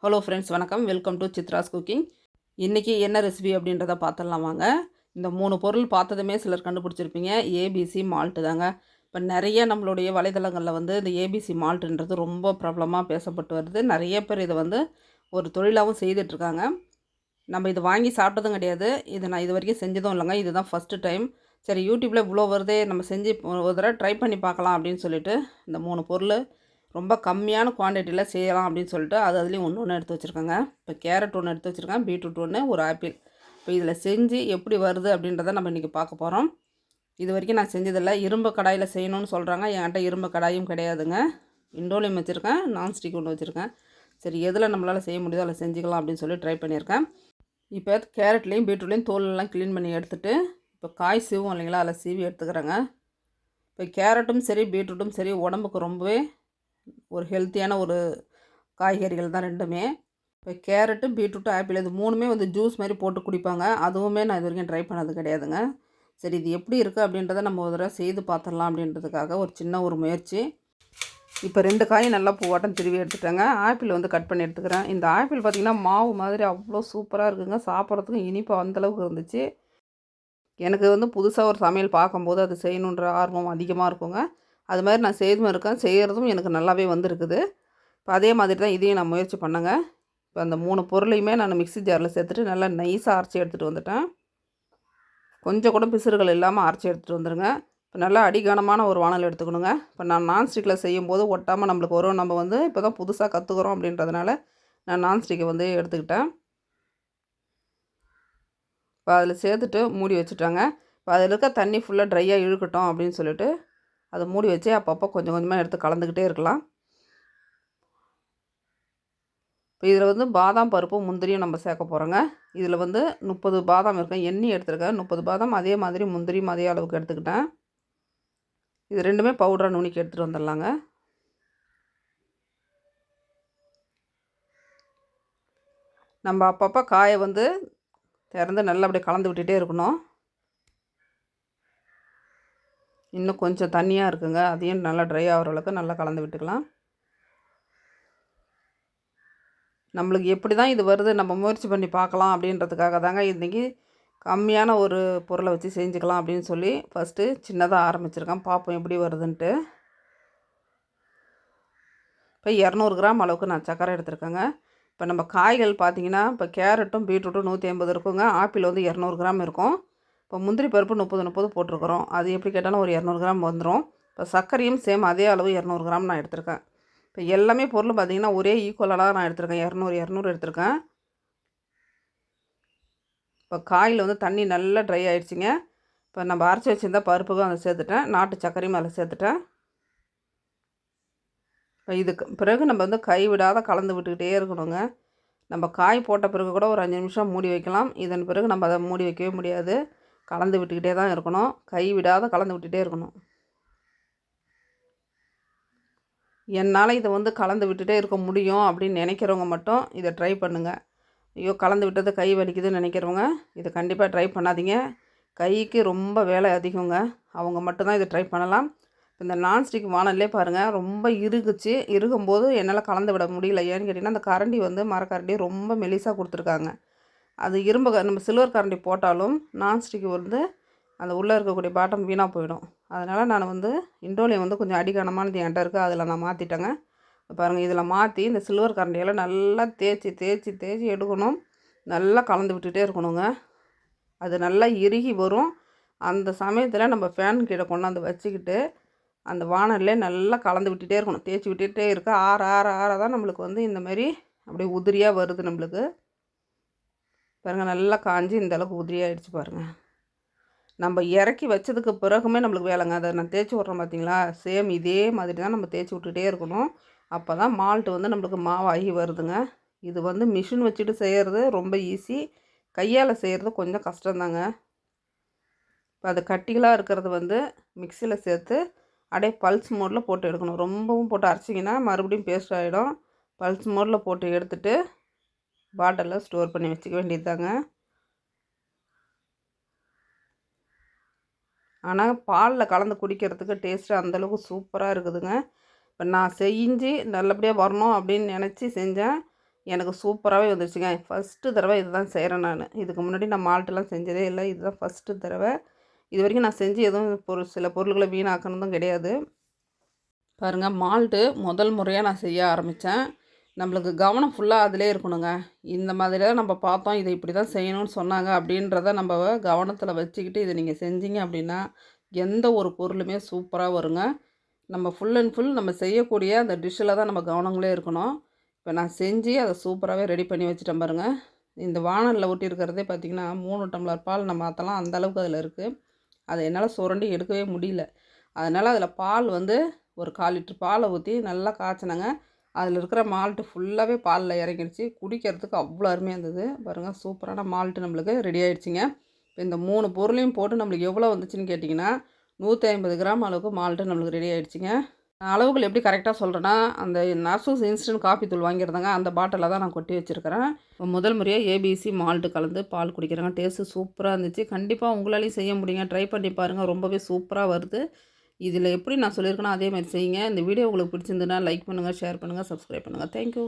Hello friends, வணக்கம். Welcome to Chitra's cooking. இன்றைக்கி என்ன ரெசிபி அப்படின்றத பார்த்துடலாம் வாங்க. இந்த 3 பொருள் பார்த்ததுமே சிலர் கண்டுபிடிச்சிருப்பீங்க. ஏபிசி மால்ட்டு தாங்க. இப்போ நிறைய நம்மளுடைய வலைதளங்களில் வந்து இந்த ஏபிசி மால்ட்டுன்றது ரொம்ப பிரபலமாக பேசப்பட்டு வருது. நிறைய பேர் இதை வந்து ஒரு தொழிலாகவும் செய்துட்ருக்காங்க. நம்ம இது வாங்கி சாப்பிட்டதும் கிடையாது. இது நான் இது வரைக்கும் செஞ்சதும் இல்லைங்க. இதுதான் ஃபஸ்ட்டு டைம். சரி, யூடியூப்பில் இவ்வளோ வருதே, நம்ம செஞ்சு ஒரு தடவை ட்ரை பண்ணி பார்க்கலாம் அப்படின்னு சொல்லிட்டு இந்த 3 பொருள் ரொம்ப கம்மியான குவான்டிட்டியில் செய்யலாம் அப்படின்னு சொல்லிட்டு அதுலேயும் ஒன்று எடுத்து வச்சுருக்கேங்க. இப்போ கேரட் ஒன்று எடுத்து வச்சுருக்கேன், பீட்ரூட் ஒன்று, ஒரு ஆப்பிள். இப்போ இதில் செஞ்சு எப்படி வருது அப்படின்றத நம்ம இன்றைக்கி பார்க்க போகிறோம். இது வரைக்கும் நான் செஞ்சதில்லை. இரும்பு கடாயில் செய்யணும்னு சொல்கிறாங்க. என்கிட்ட இரும்பு கடாயும் கிடையாதுங்க. இண்டோலியம் வச்சுருக்கேன், நான்ஸ்டிக் ஒன்று வச்சுருக்கேன். சரி, எதில் நம்மளால் செய்ய முடியுதோ அதில் செஞ்சுக்கலாம் அப்படின்னு சொல்லி ட்ரை பண்ணியிருக்கேன். இப்போ கேரட்லேயும் பீட்ரூட்லேயும் தோலெல்லாம் க்ளீன் பண்ணி எடுத்துகிட்டு இப்போ காய் சீவும் இல்லைங்களா, அதில் சீவி எடுத்துக்கிறேங்க. இப்போ கேரட்டும் சரி பீட்ரூட்டும் சரி உடம்புக்கு ரொம்பவே ஒரு ஹெல்த்தியான ஒரு காய்கறிகள் தான் ரெண்டுமே. இப்போ கேரட்டு, பீட்ரூட்டு, ஆப்பிள் இது 3மே வந்து ஜூஸ் மாதிரி போட்டு குடிப்பாங்க. அதுவுமே நான் இது வரைக்கும் ட்ரை பண்ணது கிடையாதுங்க. சரி, இது எப்படி இருக்குது அப்படின்றத நம்ம ஒரு தடவை செய்து பார்த்துடலாம் அப்படின்றதுக்காக ஒரு சின்ன ஒரு முயற்சி. இப்போ 2 காயும் நல்லா பூவாட்டம் திருவி எடுத்துட்டேங்க. ஆப்பிள் வந்து கட் பண்ணி எடுத்துக்கிறேன். இந்த ஆப்பிள் பார்த்திங்கன்னா மாவு மாதிரி அவ்வளோ சூப்பராக இருக்குங்க. சாப்பிட்றதுக்கும் இனிப்பு அந்தளவுக்கு இருந்துச்சு. எனக்கு வந்து புதுசாக ஒரு சமையல் பார்க்கும்போது அது செய்யணுன்ற ஆர்வம் அதிகமாக இருக்குங்க. அது மாதிரி நான் செய்தும் இருக்கேன், செய்கிறதும் எனக்கு நல்லாவே வந்திருக்குது. இப்போ அதே மாதிரி தான் இதையும் நான் முயற்சி பண்ணேங்க. இப்போ அந்த 3 பொருளையுமே நான் மிக்ஸி ஜாரில் சேர்த்துட்டு நல்லா நைஸாக அரைச்சி எடுத்துகிட்டு வந்துட்டேன். கொஞ்சம் கூட பிசுறுகள் இல்லாமல் அரைச்சி எடுத்துகிட்டு வந்துடுங்க. இப்போ நல்லா அடிகனமான ஒரு வானல் எடுத்துக்கணுங்க. இப்போ நான் நான்ஸ்டிக்கில் செய்யும்போது ஒட்டாமல் நம்மளுக்கு வரும். நம்ம வந்து இப்போ தான் புதுசாக கற்றுக்குறோம் அப்படின்றதுனால நான் நான்ஸ்டிக்கை வந்து எடுத்துக்கிட்டேன். இப்போ அதில் சேர்த்துட்டு மூடி வச்சுட்டாங்க. இப்போ அதில் இருக்க தண்ணி ஃபுல்லாக ட்ரையாக இழுக்கட்டும் அப்படின்னு சொல்லிட்டு அதை மூடி வச்சு அப்பப்போ கொஞ்சம் கொஞ்சமாக எடுத்து கலந்துக்கிட்டே இருக்கலாம். இப்போ இதில் வந்து பாதாம் பருப்பும் முந்திரியும் நம்ம சேர்க்க போகிறோங்க. இதில் வந்து 30 பாதாம் இருக்கேன், எண்ணெய் எடுத்துருக்கேன். 30 பாதாம், அதே மாதிரி முந்திரியும் அதே அளவுக்கு எடுத்துக்கிட்டேன். இது ரெண்டுமே பவுடராக நுணுக்கி எடுத்துகிட்டு வந்துடலாங்க. நம்ம அப்பப்போ காயை வந்து திறந்து நல்லா அப்படியே கலந்து விட்டுகிட்டே இருக்கணும். இன்னும் கொஞ்சம் தண்ணியாக இருக்குங்க, அதையும் நல்லா ட்ரை ஆகிற அளவுக்கு நல்லா கலந்து விட்டுக்கலாம். நம்மளுக்கு எப்படி தான் இது வருது, நம்ம முயற்சி பண்ணி பார்க்கலாம் அப்படின்றதுக்காக தாங்க இன்றைக்கி கம்மியான ஒரு பொருளை வச்சு செஞ்சுக்கலாம் அப்படின்னு சொல்லி ஃபஸ்ட்டு சின்னதாக ஆரம்பிச்சிருக்கேன். பார்ப்போம் எப்படி வருதுன்ட்டு. இப்போ 200 கிராம் அளவுக்கு நான் சர்க்கரை எடுத்துருக்கேங்க. இப்போ நம்ம காய்கள் பார்த்திங்கன்னா இப்போ கேரட்டும் பீட்ரூட்டும் 150 இருக்குங்க. ஆப்பிள் வந்து 200 கிராம் இருக்கும். இப்போ முந்திரி பருப்பு 30 போட்டிருக்கிறோம். அது எப்படி கேட்டாலும் ஒரு 200 கிராம் வந்துடும். இப்போ சர்க்கரையும் சேம் அதே அளவு 200 கிராம் நான் எடுத்திருக்கேன். இப்போ எல்லாமே பொருள் பார்த்திங்கன்னா ஒரே ஈக்குவலாக நான் எடுத்திருக்கேன். 200 எடுத்திருக்கேன். இப்போ காயில் வந்து தண்ணி நல்லா ட்ரை ஆகிடுச்சிங்க. இப்போ நம்ம அரைச்சி வச்சுருந்தா பருப்புக்கும் அதை சேர்த்துட்டேன், நாட்டு சர்க்கரையும் அதில் சேர்த்துட்டேன். இப்போ இதுக்கு பிறகு நம்ம வந்து கைவிடாத கலந்து விட்டுக்கிட்டே இருக்கணுங்க. நம்ம காய் போட்ட பிறகு கூட ஒரு 5 நிமிஷம் மூடி வைக்கலாம். இதன் பிறகு நம்ம அதை மூடி வைக்கவே முடியாது. கலந்து விட்டுக்கிட்டே தான் இருக்கணும், கைவிடாத கலந்து விட்டுகிட்டே இருக்கணும். என்னால் இதை வந்து கலந்து விட்டுகிட்டே இருக்க முடியும் அப்படின்னு நினைக்கிறவங்க மட்டும் இதை ட்ரை பண்ணுங்கள். ஐயோ கலந்து விட்டது கை வலிக்குதுன்னு நினைக்கிறவங்க இதை கண்டிப்பாக ட்ரை பண்ணாதீங்க. கைக்கு ரொம்ப வேலை அதிகங்க. அவங்க மட்டும்தான் இதை ட்ரை பண்ணலாம். இந்த நான்ஸ்டிக் வானல்லே பாருங்கள் ரொம்ப இறுகுச்சு. இறுகும்போது என்னால் கலந்து விட முடியல. ஏன்னு கேட்டிங்கன்னா அந்த கரண்டி வந்து மரக்கரண்டி ரொம்ப மெலிசாக கொடுத்துருக்காங்க. அது இரும்பு நம்ம சில்வர் கரண்டி போட்டாலும் நான்ஸ்டிக் வந்து அந்த உள்ளே இருக்கக்கூடிய பாட்டம் வீணாக போயிடும். அதனால் நான் வந்து இண்டோலியம் வந்து கொஞ்சம் அடிகனமானது என்கிட்ட இருக்குது, அதில் நான் மாற்றிட்டேங்க. பாருங்கள், இதில் மாற்றி இந்த சில்வர் கரண்டியெல்லாம் நல்லா தேய்ச்சி எடுக்கணும். நல்லா கலந்து விட்டுகிட்டே இருக்கணுங்க. அது நல்லா இறுகி வரும். அந்த சமயத்தில் நம்ம ஃபேன் கீழே கொண்டாந்து வச்சுக்கிட்டு அந்த வானல்லே நல்லா கலந்து விட்டுகிட்டே இருக்கணும். தேய்ச்சி விட்டுகிட்டே இருக்க ஆற தான் நம்மளுக்கு வந்து இந்தமாரி அப்படியே உதிரியாக வருது. நம்மளுக்கு பாருங்கள் நல்லா காஞ்சி இந்தளவுக்கு உதிரியாகிடுச்சு பாருங்கள். நம்ம இறக்கி வச்சதுக்கு பிறகுமே நம்மளுக்கு வேலைங்க. அதை நான் தேய்ச்சி விட்றேன் பார்த்தீங்களா, சேம் இதே மாதிரி தான் நம்ம தேய்ச்சி விட்டுகிட்டே இருக்கணும். அப்போ தான் மால்ட்டு வந்து நம்மளுக்கு மாவாகி வருதுங்க. இது வந்து மிஷின் வச்சுட்டு செய்கிறது ரொம்ப ஈஸி, கையால் செய்கிறது கொஞ்சம் கஷ்டம்தாங்க. இப்போ அது கட்டிகளாக இருக்கிறது வந்து மிக்சியில் சேர்த்து அப்படியே பல்ஸ் மோடில் போட்டு எடுக்கணும். ரொம்பவும் போட்டு அரைச்சிங்கன்னா மறுபடியும் பேஸ்ட் ஆகிடும். பல்ஸ் மோடில் போட்டு எடுத்துகிட்டு பாட்டிலில் ஸ்டோர் பண்ணி வச்சுக்க வேண்டியது தாங்க. ஆனால் பாலில் கலந்து குடிக்கிறதுக்கு டேஸ்ட்டு அந்தளவுக்கு சூப்பராக இருக்குதுங்க. இப்போ நான் செஞ்சு நல்லபடியாக வரணும் அப்படின்னு நினச்சி செஞ்சேன். எனக்கு சூப்பராகவே வந்துருச்சுங்க. ஃபஸ்ட்டு தடவை இதுதான் செய்கிறேன் நான். இதுக்கு முன்னாடி நான் மால்ட்டெலாம் செஞ்சதே இல்லை. இதுதான் ஃபஸ்ட்டு தடவை. இது வரைக்கும் நான் செஞ்சு எதுவும் சில பொருள்களை வீணாக்கினதும் கிடையாது. பாருங்கள், மால்ட்டு முதல் முறையாக நான் செய்ய ஆரம்பித்தேன். நம்மளுக்கு கவனம் ஃபுல்லாக அதிலே இருக்கணுங்க. இந்த மாதிரி தான் நம்ம பார்த்தோம், இதை இப்படி தான் செய்யணும்னு சொன்னாங்க அப்படின்றத நம்ம கவனத்தில் வச்சுக்கிட்டு இதை நீங்கள் செஞ்சீங்க அப்படின்னா எந்த ஒரு பொருளுமே சூப்பராக வருங்க. நம்ம ஃபுல் அண்ட் ஃபுல் நம்ம செய்யக்கூடிய அந்த டிஷ்ஷில் தான் நம்ம கவனங்களே இருக்கணும். இப்போ நான் செஞ்சு அதை சூப்பராகவே ரெடி பண்ணி வச்சுட்டேன் பாருங்கள். இந்த வாணலில் ஊற்றிருக்கிறதே பார்த்திங்கன்னா 3 டம்ளர் பால் நம்ம மாற்றலாம், அந்தளவுக்கு அதில் இருக்குது. அதை என்னால் சுரண்டி எடுக்கவே முடியல. அதனால் அதில் பால் வந்து ஒரு 1/4 லிட்டர் பாலை ஊற்றி நல்லா காய்ச்சினங்க. அதில் இருக்கிற மால்ட்டு ஃபுல்லாகவே பாலில் இறங்கிடுச்சு. குடிக்கிறதுக்கு அவ்வளோ அருமையாக இருந்தது. பாருங்கள், சூப்பரான மால்ட்டு நம்மளுக்கு ரெடி ஆகிடுச்சிங்க. இப்போ இந்த 3 பொருளையும் போட்டு நம்மளுக்கு எவ்வளோ வந்துச்சுன்னு கேட்டிங்கன்னா 150 கிராம் அளவுக்கு மால்ட்டு நம்மளுக்கு ரெடி ஆகிடுச்சிங்க. அளவுகள் எப்படி கரெக்டாக சொல்கிறேன்னா, அந்த நர்சூஸ் இன்ஸ்டன்ட் காஃபி தூள் வாங்கியிருந்தேங்க, அந்த பாட்டிலில் தான் நான் கொட்டி வச்சுருக்கிறேன். முதல் முறையாக ஏபிசி மால்ட்டு கலந்து பால் குடிக்கிறேங்க. டேஸ்ட்டு சூப்பராக இருந்துச்சு. கண்டிப்பாக உங்களாலையும் செய்ய முடியுங்க. ட்ரை பண்ணி பாருங்கள், ரொம்பவே சூப்பராக வருது. இதில் எப்படி நான் சொல்லியிருக்கேனோ அதே மாதிரி செய்யுங்க. இந்த வீடியோ உங்களுக்கு பிடிச்சிருந்துன்னா லைக் பண்ணுங்கள், ஷேர் பண்ணுங்கள், சப்ஸ்கிரைப் பண்ணுங்கள். தேங்க்யூ.